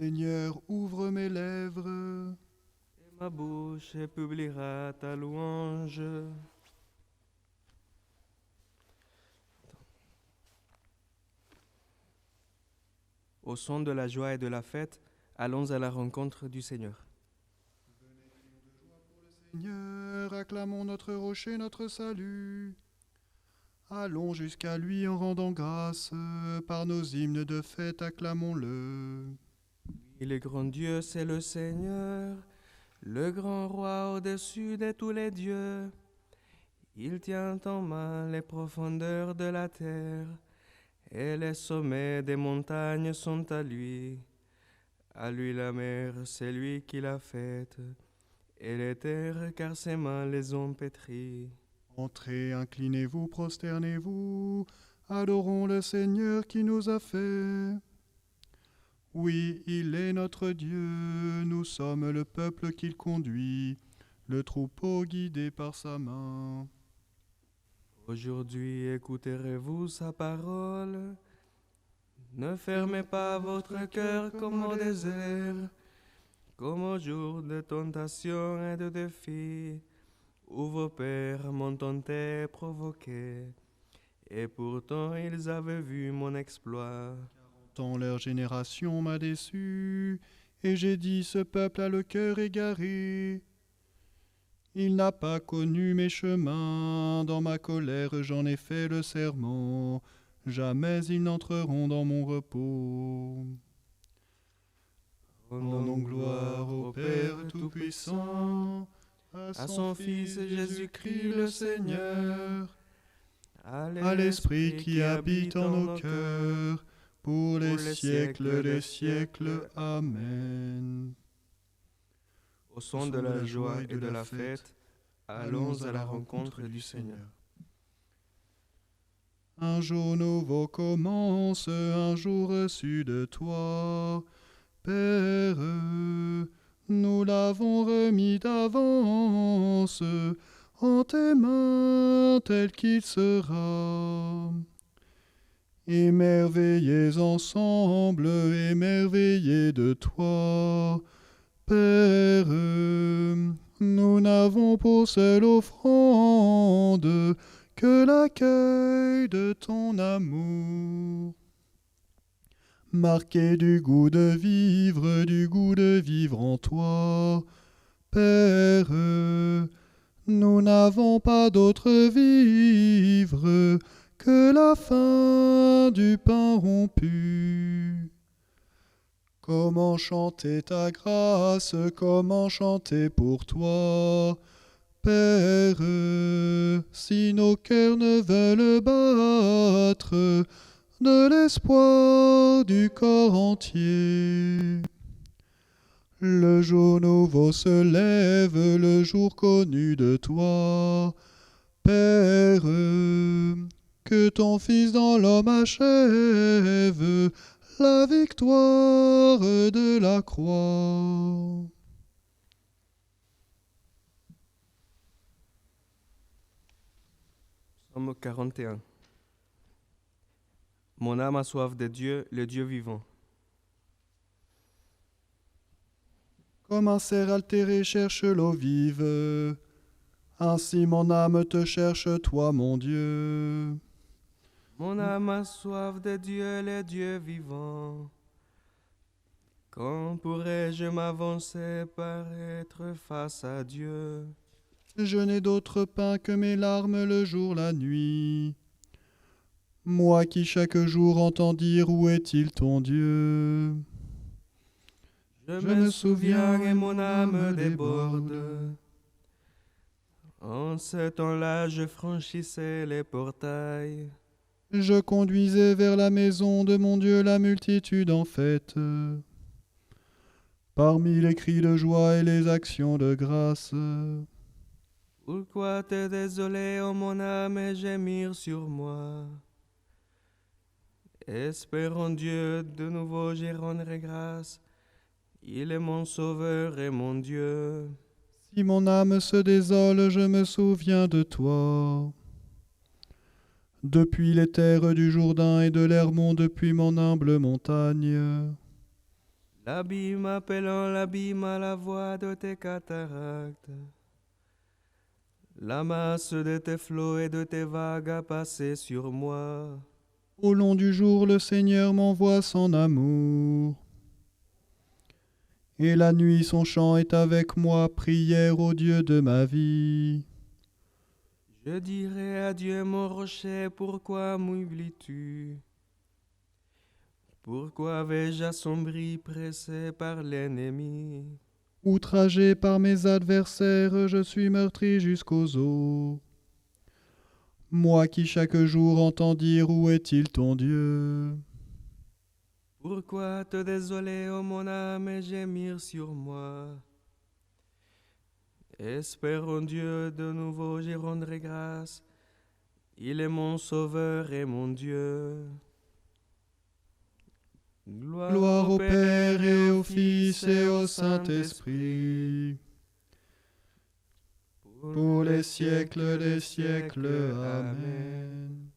Seigneur, ouvre mes lèvres. Et ma bouche publiera ta louange. Au son de la joie et de la fête, allons à la rencontre du Seigneur. Seigneur, acclamons notre rocher, notre salut. Allons jusqu'à lui en rendant grâce. Par nos hymnes de fête, acclamons-le. Et le grand Dieu, c'est le Seigneur, le grand roi au-dessus de tous les dieux. Il tient en main les profondeurs de la terre, et les sommets des montagnes sont à lui. À lui la mer, c'est lui qui l'a faite, et les terres, car ses mains les ont pétries. Entrez, inclinez-vous, prosternez-vous. Adorons le Seigneur qui nous a fait. Oui, il est notre Dieu, nous sommes le peuple qu'il conduit, le troupeau guidé par sa main. Aujourd'hui, écouterez-vous sa parole. Ne fermez pas votre cœur comme au désert, comme au jour de tentation et de défi, où vos pères m'ont tenté et provoqué, et pourtant ils avaient vu mon exploit. Tant leur génération m'a déçu, et j'ai dit ce peuple a le cœur égaré. Il n'a pas connu mes chemins, dans ma colère j'en ai fait le serment, jamais ils n'entreront dans mon repos. Rendons gloire au Père Tout-Puissant, à son Fils Jésus-Christ le Seigneur, à l'Esprit qui habite en nos cœurs, pour les siècles des siècles. Amen. Au son de la joie et de la fête, allons à la rencontre du Seigneur. Un jour nouveau commence, un jour reçu de toi, Père. Nous l'avons remis d'avance en tes mains tel qu'il sera. Émerveillés ensemble, émerveillés de toi, Père, nous n'avons pour seule offrande que l'accueil de ton amour. Marqué du goût de vivre en toi, Père, nous n'avons pas d'autre vivre que la faim du pain rompu. Comment chanter ta grâce, comment chanter pour toi, Père, si nos cœurs ne veulent battre de l'espoir du corps entier. Le jour nouveau se lève, le jour connu de toi, Père, que ton Fils dans l'homme achève la victoire de la croix. Psaume 41. Mon âme a soif de Dieu, le Dieu vivant. Comme un cerf altéré cherche l'eau vive, ainsi mon âme te cherche, toi, mon Dieu. Mon âme a soif de Dieu, le Dieu vivant. Quand pourrais-je m'avancer par être face à Dieu? Je n'ai d'autre pain que mes larmes le jour, la nuit. Moi qui chaque jour entends dire où est-il ton Dieu. Je me souviens et mon âme déborde. En ce temps-là, je franchissais les portails. Je conduisais vers la maison de mon Dieu la multitude en fête. Parmi les cris de joie et les actions de grâce. Pourquoi t'es désolé, ô mon âme, et gémir sur moi? Espérons Dieu, de nouveau j'y rendrai grâce. Il est mon sauveur et mon Dieu. Si mon âme se désole, je me souviens de toi. Depuis les terres du Jourdain et de l'Hermon, depuis mon humble montagne. L'abîme appelant l'abîme à la voix de tes cataractes. La masse de tes flots et de tes vagues a passé sur moi. Au long du jour, le Seigneur m'envoie son amour. Et la nuit, son chant est avec moi, prière au Dieu de ma vie. Je dirai à Dieu mon rocher, pourquoi m'oublies-tu? Pourquoi vais-je assombri, pressé par l'ennemi? Outragé par mes adversaires, je suis meurtri jusqu'aux os. Moi qui chaque jour entends dire où est-il ton Dieu? Pourquoi te désoler, ô mon âme, et gémir sur moi? Espère en Dieu, de nouveau j'y rendrai grâce. Il est mon sauveur et mon Dieu. Gloire au Père et au Fils et au Saint-Esprit, pour les siècles des siècles. Amen.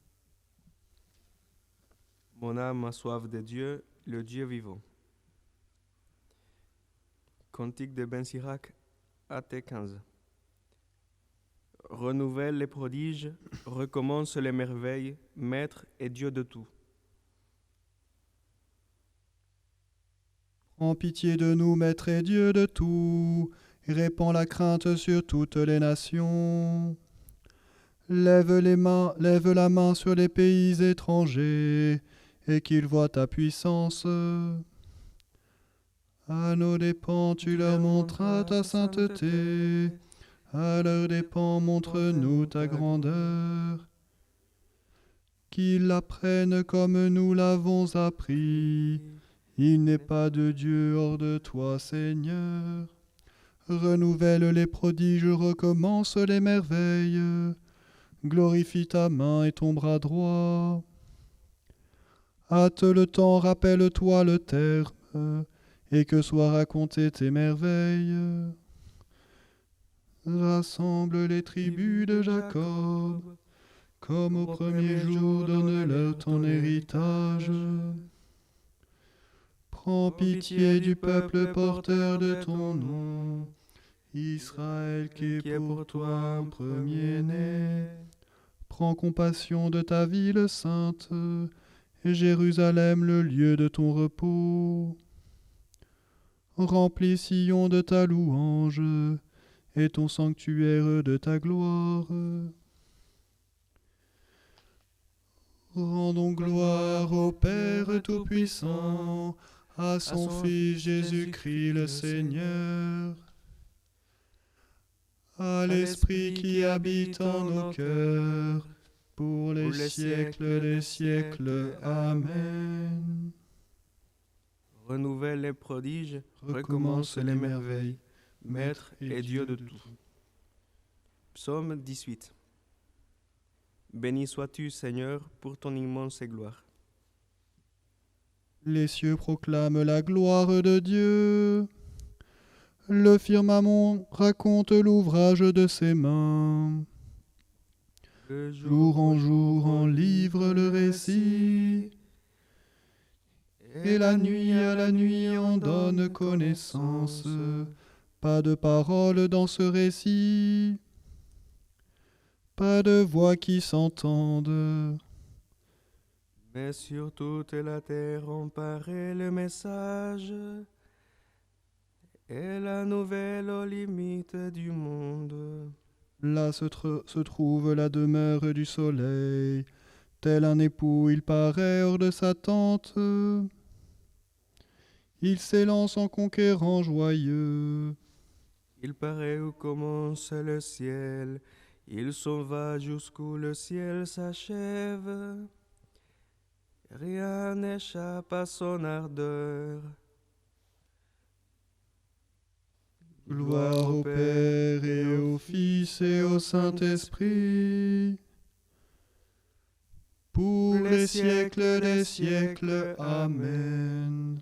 Mon âme a soif de Dieu, le Dieu vivant. Cantique de Ben Sirac, AT 15. Renouvelle les prodiges, recommence les merveilles, Maître et Dieu de tout. Prends pitié de nous, Maître et Dieu de tout, et répands la crainte sur toutes les nations. Lève la main sur les pays étrangers, et qu'ils voient ta puissance. À nos dépens, tu leur montras ta sainteté. À leurs dépens, montre-nous ta grandeur. Qu'ils l'apprennent comme nous l'avons appris. Il n'est pas de Dieu hors de toi, Seigneur. Renouvelle les prodiges, recommence les merveilles. Glorifie ta main et ton bras droit. Hâte le temps, rappelle-toi le terme, et que soient racontées tes merveilles. Rassemble les tribus de Jacob, comme au premier jour, donne-leur ton héritage. Prends pitié du peuple porteur de ton nom, Israël qui est pour toi un premier-né. Prends compassion de ta ville sainte, et Jérusalem le lieu de ton repos. Remplis Sion de ta louange, et ton sanctuaire de ta gloire. Rendons gloire au Père Tout-Puissant, à son Fils Jésus-Christ le Seigneur, à l'Esprit qui habite en nos cœurs, pour les siècles des siècles. Amen. Renouvelle les prodiges, Recommence les merveilles, Maître et Dieu de tout. Psaume 18. Béni sois-tu, Seigneur, pour ton immense gloire. Les cieux proclament la gloire de Dieu. Le firmament raconte l'ouvrage de ses mains. Jour en livre le récit, et la nuit à la nuit en donne connaissance. Pas de parole dans ce récit, pas de voix qui s'entendent. Mais sur toute la terre on paraît le message, et la nouvelle aux limites du monde. Là se trouve la demeure du soleil. Tel un époux, il paraît hors de sa tente. Il s'élance en conquérant joyeux. Il paraît où commence le ciel, il s'en va jusqu'où le ciel s'achève. Rien n'échappe à son ardeur. Gloire au Père et au Fils et au Saint-Esprit, pour les siècles des siècles. Amen.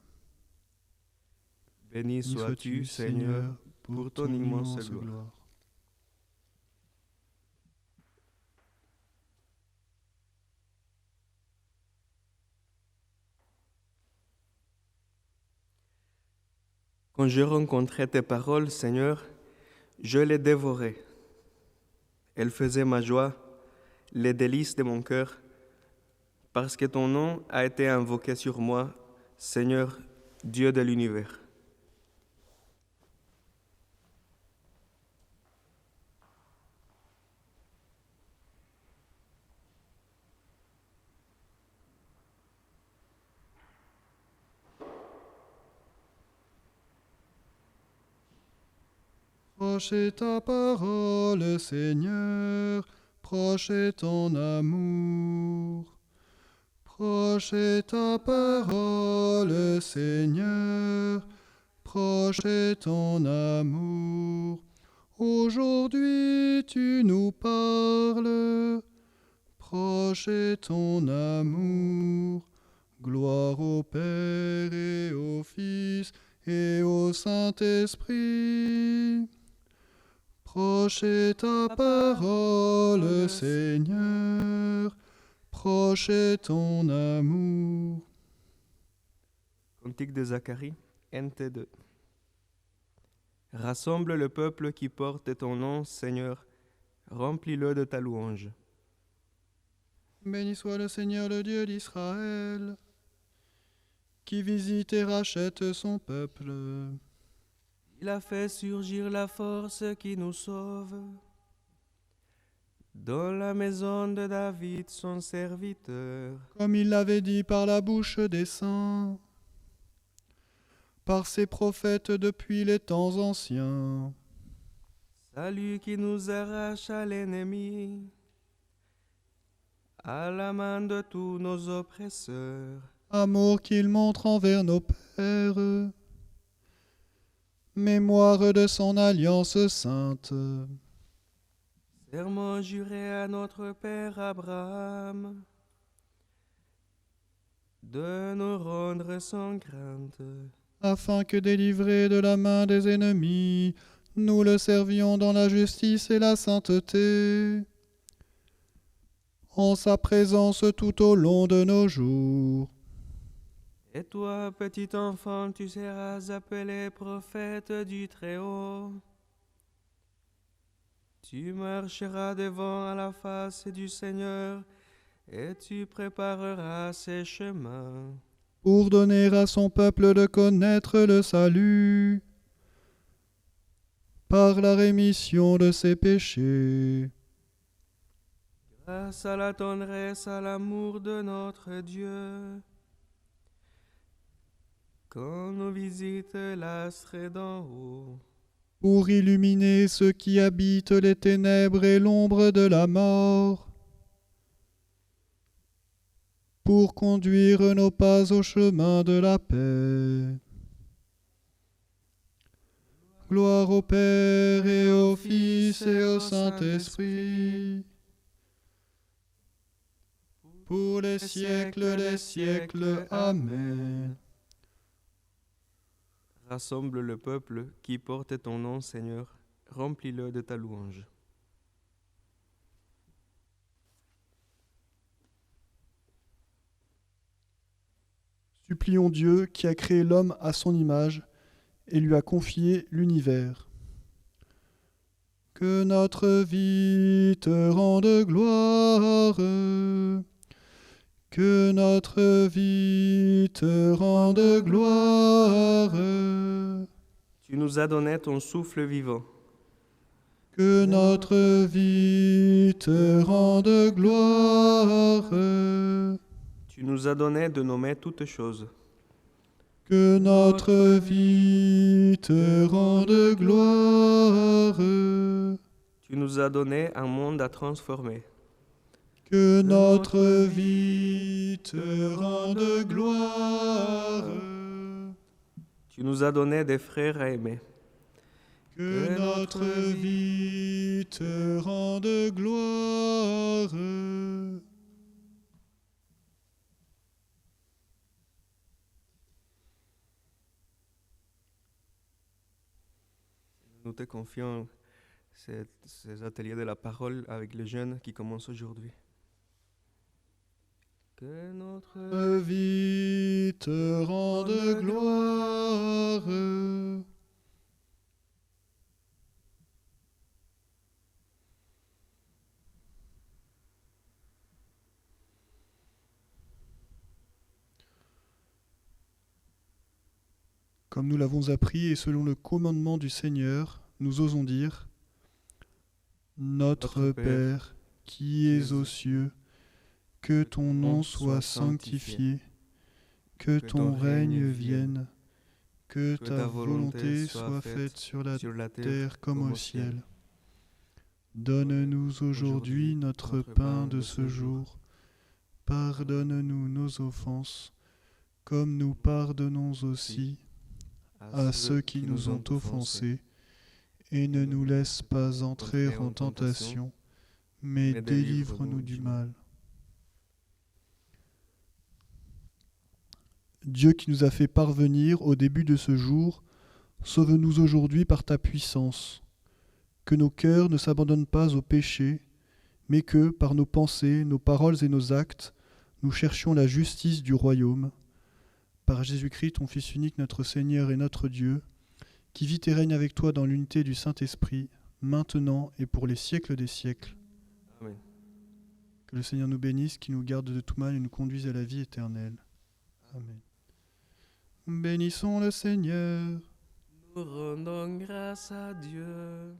Béni sois-tu, Seigneur, pour ton immense gloire. Quand je rencontrais tes paroles, Seigneur, je les dévorais. Elles faisaient ma joie, les délices de mon cœur, parce que ton nom a été invoqué sur moi, Seigneur, Dieu de l'univers. Proche est ta parole, Seigneur, proche est ton amour. Proche est ta parole, Seigneur, proche est ton amour. Aujourd'hui tu nous parles, proche est ton amour. Gloire au Père et au Fils et au Saint-Esprit. Proche est ta parole, Seigneur, proche est ton amour. Cantique de Zacharie, NT2. Rassemble le peuple qui porte ton nom, Seigneur, remplis-le de ta louange. Béni soit le Seigneur, le Dieu d'Israël, qui visite et rachète son peuple. Il a fait surgir la force qui nous sauve. Dans la maison de David, son serviteur. Comme il l'avait dit par la bouche des saints, par ses prophètes depuis les temps anciens. Salut qui nous arrache à l'ennemi, à la main de tous nos oppresseurs. Amour qu'il montre envers nos pères, mémoire de son alliance sainte. Serment juré à notre père Abraham, de nous rendre sans crainte. Afin que délivrés de la main des ennemis, nous le servions dans la justice et la sainteté, en sa présence tout au long de nos jours. Et toi, petit enfant, tu seras appelé prophète du Très-Haut. Tu marcheras devant à la face du Seigneur, et tu prépareras ses chemins. Pour donner à son peuple de connaître le salut, par la rémission de ses péchés. Grâce à la tendresse, à l'amour de notre Dieu, quand nous visite l'astre d'en haut. Pour illuminer ceux qui habitent les ténèbres et l'ombre de la mort, pour conduire nos pas au chemin de la paix. Gloire au Père et au Fils et au Saint-Esprit, pour les siècles des siècles. Amen. Rassemble le peuple qui porte ton nom, Seigneur, remplis-le de ta louange. Supplions Dieu qui a créé l'homme à son image et lui a confié l'univers. Que notre vie te rende gloire, que notre vie te rende gloire, Tu nous as donné ton souffle vivant. que notre vie te rende gloire, Tu nous as donné de nommer toutes choses. que notre vie te rende gloire, Tu nous as donné un monde à transformer. que notre vie te rende gloire, Tu nous as donné des frères à aimer. que notre vie te rende gloire. Nous te confions ces ateliers de la parole avec les jeunes qui commencent aujourd'hui. Que notre Vie te rende gloire, Comme nous l'avons appris et selon le commandement du Seigneur, nous osons dire « Notre Père, qui es aux cieux, que ton nom soit sanctifié, que ton règne vienne, que ta volonté soit faite sur la terre comme au ciel. Donne-nous aujourd'hui notre pain de ce jour. Pardonne-nous nos offenses, comme nous pardonnons aussi à ceux qui nous ont offensés, et ne nous laisse pas entrer en tentation, mais délivre-nous du mal. » Dieu qui nous a fait parvenir au début de ce jour, sauve-nous aujourd'hui par ta puissance. Que nos cœurs ne s'abandonnent pas au péché, mais que, par nos pensées, nos paroles et nos actes, nous cherchions la justice du royaume. Par Jésus-Christ, ton Fils unique, notre Seigneur et notre Dieu, qui vit et règne avec toi dans l'unité du Saint-Esprit, maintenant et pour les siècles des siècles. Amen. Que le Seigneur nous bénisse, qu'il nous garde de tout mal et nous conduise à la vie éternelle. Amen. Bénissons le Seigneur. Nous rendons grâce à Dieu.